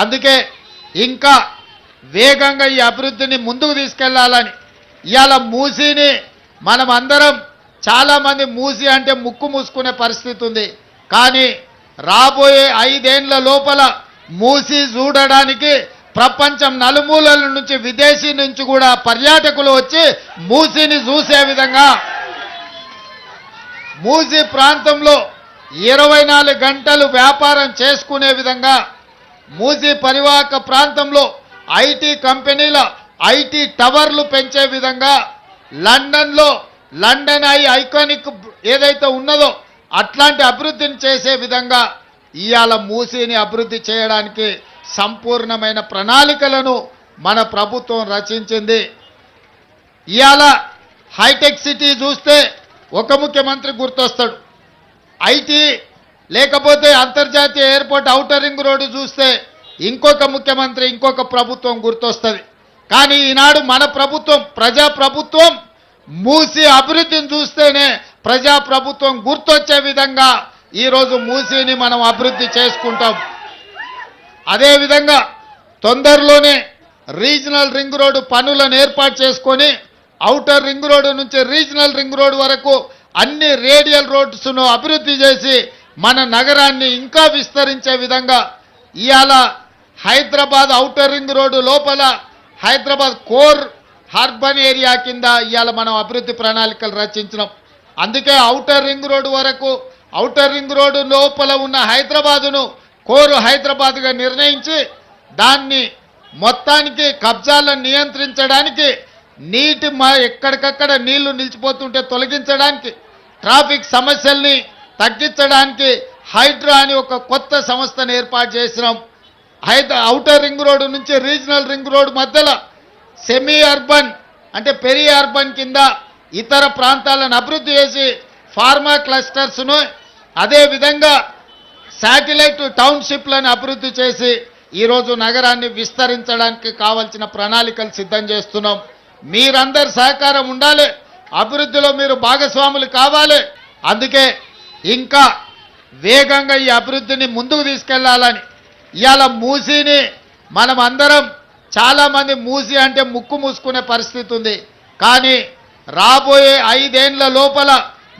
అందుకే ఇంకా వేగంగా ఈ అభివృద్ధిని ముందుకు తీసుకెళ్లాలని ఇవాళ మూసీని మనం అందరం చాలామంది మూసి అంటే ముక్కు మూసుకునే పరిస్థితి ఉంది. కానీ రాబోయే 5 ఏళ్ల లోపల మూసి చూడడానికి ప్రపంచం నలుమూలల నుంచి విదేశీ నుంచి కూడా పర్యాటకులు వచ్చి మూసిని చూసే విధంగా మూసి ప్రాంతంలో 24 గంటలు వ్యాపారం చేసుకునే విధంగా మూసి పరివాహక ప్రాంతంలో ఐటీ కంపెనీల ఐటీ టవర్లు పెంచే విధంగా లండన్ ఐకానిక్ ఏదైతే ఉన్నదో అట్లాంటి అభివృద్ధిని చేసే విధంగా ఇవాళ మూసీని అభివృద్ధి చేయడానికి సంపూర్ణమైన ప్రణాళికలను మన ప్రభుత్వం రచించింది. ఇవాళ హైటెక్ సిటీ చూస్తే ఒక ముఖ్యమంత్రి గుర్తొస్తాడు, ఐటీ లేకపోతే అంతర్జాతీయ ఎయిర్పోర్ట్ ఔటర్ రింగ్ రోడ్డు చూస్తే ఇంకొక ముఖ్యమంత్రి ఇంకొక ప్రభుత్వం గుర్తొస్తుంది. కానీ ఈనాడు మన ప్రభుత్వం ప్రజాప్రభుత్వం మూసి అభివృద్ధిని చూస్తేనే ప్రజాప్రభుత్వం గుర్తొచ్చే విధంగా ఈరోజు మూసీని మనం అభివృద్ధి చేసుకుంటాం. అదేవిధంగా తొందరలోనే రీజనల్ రింగ్ రోడ్డు పనులను ఏర్పాటు చేసుకొని ఔటర్ రింగ్ రోడ్డు నుంచి రీజనల్ రింగ్ రోడ్డు వరకు అన్ని రేడియల్ రోడ్స్ను అభివృద్ధి చేసి మన నగరాన్ని ఇంకా విస్తరించే విధంగా ఇవాళ హైదరాబాద్ ఔటర్ రింగ్ రోడ్డు లోపల హైదరాబాద్ కోర్ అర్బన్ ఏరియా కింద ఇవాళ మనం అభివృద్ధి ప్రణాళికలు రచించినాం. అందుకే ఔటర్ రింగ్ రోడ్డు వరకు ఔటర్ రింగ్ రోడ్డు లోపల ఉన్న హైదరాబాదును కోరు హైదరాబాద్గా నిర్ణయించి దాన్ని మొత్తానికి కబ్జాలను నియంత్రించడానికి ఎక్కడికక్కడ నీళ్లు నిలిచిపోతుంటే తొలగించడానికి ట్రాఫిక్ సమస్యల్ని తగ్గించడానికి హైడ్రా అని ఒక కొత్త సంస్థను ఏర్పాటు చేసినాం. ఔటర్ రింగ్ రోడ్డు నుంచి రీజనల్ రింగ్ రోడ్డు మధ్యలో సెమీ అర్బన్ అంటే పెరి అర్బన్ కింద ఇతర ప్రాంతాలను అభివృద్ధి చేసి ఫార్మా క్లస్టర్స్ను అదేవిధంగా శాటిలైట్ టౌన్షిప్లను అభివృద్ధి చేసి ఈరోజు నగరాన్ని విస్తరించడానికి కావాల్సిన ప్రణాళికలు సిద్ధం చేస్తున్నాం. మీరందరి సహకారం ఉండాలి, అభివృద్ధిలో మీరు భాగస్వాములు కావాలి. అందుకే ఇంకా వేగంగా ఈ అభివృద్ధిని ముందుకు తీసుకెళ్లాలని ఇవాళ మూసీని మనం అందరం చాలామంది మూసి అంటే ముక్కు మూసుకునే పరిస్థితి ఉంది. కానీ రాబోయే 5 ఏళ్ల లోపల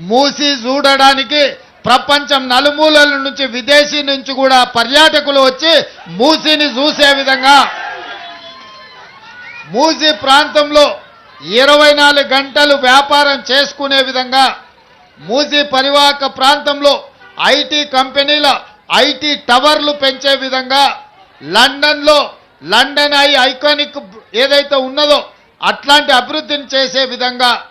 మూసి చూడడానికి ప్రపంచం నలుమూలల నుంచి విదేశీ నుంచి కూడా పర్యాటకులు వచ్చి మూసిని చూసే విధంగా మూసి ప్రాంతంలో 24 గంటలు వ్యాపారం చేసుకునే విధంగా మూసి పరివాహక ప్రాంతంలో ఐటీ కంపెనీల ఐటీ టవర్లు పెంచే విధంగా లండన్ ఐకానిక్ ఏదైతే ఉన్నదో అట్లాంటి అభివృద్ధిని చేసే విధంగా